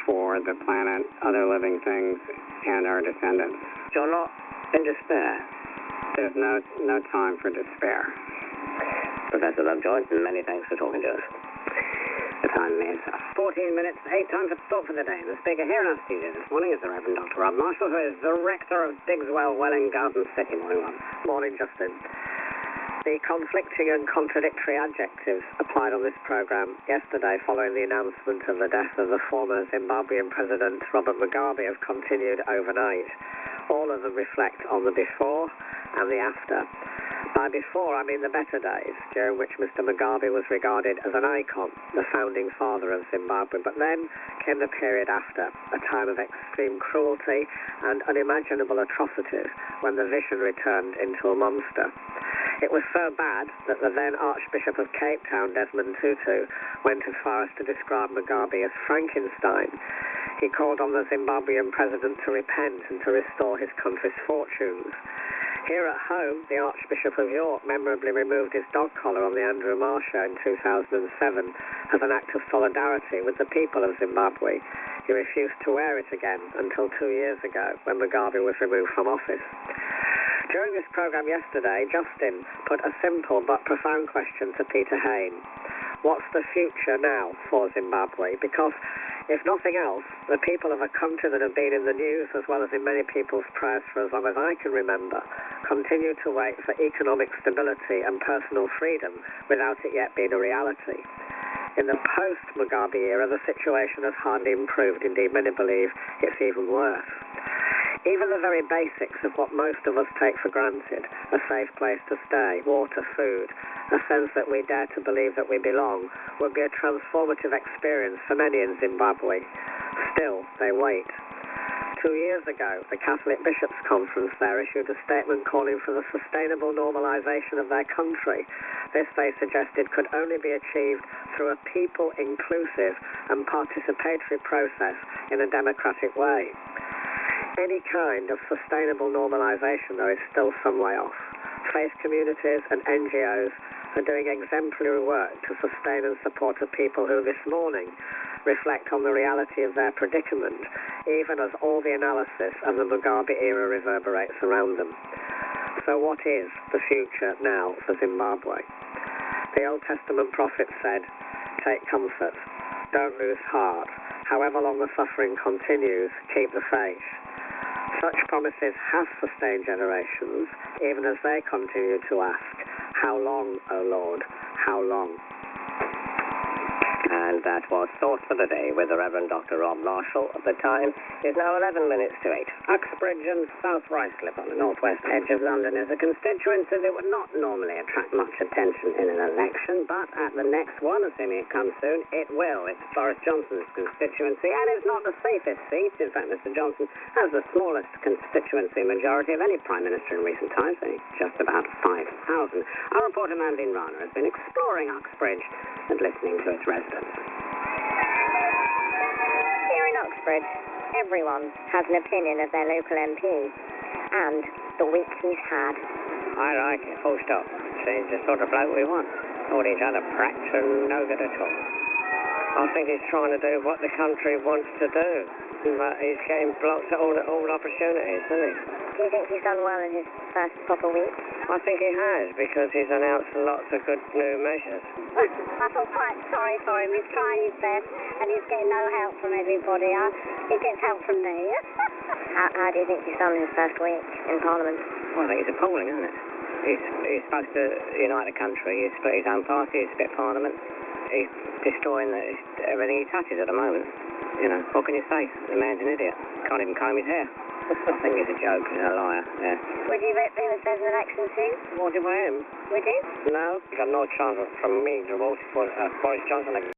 for the planet, other living things, and our descendants. You're not in despair? There's no time for despair. Professor Lovejoy, many thanks for talking to us. The time is 14 minutes, 8 time for thought for the day. The speaker here in our studio this morning is the Reverend Dr. Rob Marshall, who is the rector of Digswell, Welling Garden City. Morning, Rob. Morning, Justin. The conflicting and contradictory adjectives applied on this program yesterday following the announcement of the death of the former Zimbabwean President Robert Mugabe have continued overnight. All of them reflect on the before and the after. By before, I mean the better days, during which Mr. Mugabe was regarded as an icon, the founding father of Zimbabwe. But then came the period after, a time of extreme cruelty and unimaginable atrocities, when the visionary turned into a monster. It was so bad that the then Archbishop of Cape Town, Desmond Tutu, went as far as to describe Mugabe as Frankenstein. He called on the Zimbabwean president to repent and to restore his country's fortunes. Here at home, the Archbishop of York memorably removed his dog collar on the Andrew Marr show in 2007 as an act of solidarity with the people of Zimbabwe. He refused to wear it again until 2 years ago, when Mugabe was removed from office. During this program yesterday, Justin put a simple but profound question to Peter Hain. What's the future now for Zimbabwe? Because, if nothing else, the people of a country that have been in the news, as well as in many people's prayers for as long as I can remember, continue to wait for economic stability and personal freedom without it yet being a reality. In the post-Mugabe era, the situation has hardly improved. Indeed, many believe it's even worse. Even the very basics of what most of us take for granted, a safe place to stay, water, food, a sense that we dare to believe that we belong, would be a transformative experience for many in Zimbabwe. Still, they wait. 2 years ago, the Catholic Bishops' Conference there issued a statement calling for the sustainable normalization of their country. This, they suggested, could only be achieved through a people-inclusive and participatory process in a democratic way. Any kind of sustainable normalization, though, is still some way off. Faith communities and NGOs are doing exemplary work to sustain and support a people who this morning reflect on the reality of their predicament, even as all the analysis of the Mugabe era reverberates around them. So what is the future now for Zimbabwe? The Old Testament prophet said, "Take comfort, don't lose heart. However long the suffering continues, keep the faith." Such promises have sustained generations, even as they continue to ask, "How long, O Lord, how long?" And that was Thought for the Day with the Reverend Dr. Rob Marshall. The time is now 11 minutes to 8. Uxbridge and South Ruislip on the northwest edge of London is a constituency that would not normally attract much attention in an election, but at the next one, assuming it comes soon, it will. It's Boris Johnson's constituency, and it's not the safest seat. In fact, Mr. Johnson has the smallest constituency majority of any Prime Minister in recent times, just about 5,000. Our reporter Mandine Rana has been exploring Uxbridge and listening to its residents. Here in Uxbridge, everyone has an opinion of their local MP and the week he's had. I like it, full stop. He's the sort of bloke we want. All these other pracks are no good at all. I think he's trying to do what the country wants to do, but he's getting blocked at all opportunities, isn't he? Do you think he's done well in his first proper week? I think he has, because he's announced lots of good new measures. I feel quite sorry for him. He's trying his best, and he's getting no help from everybody. He gets help from me. How do you think he's done his first week in Parliament? Well, I think it's appalling, isn't it? He's supposed to unite the country. He's split his own party. He's split Parliament. He's destroying everything he touches at the moment. You know, what can you say? The man's an idiot. Can't even comb his hair. I think he's a joke. He's a liar. Yeah. Would you vote for him if there's an election soon? Voted for him? Would you? No. You got no chance from me to vote for Boris Johnson.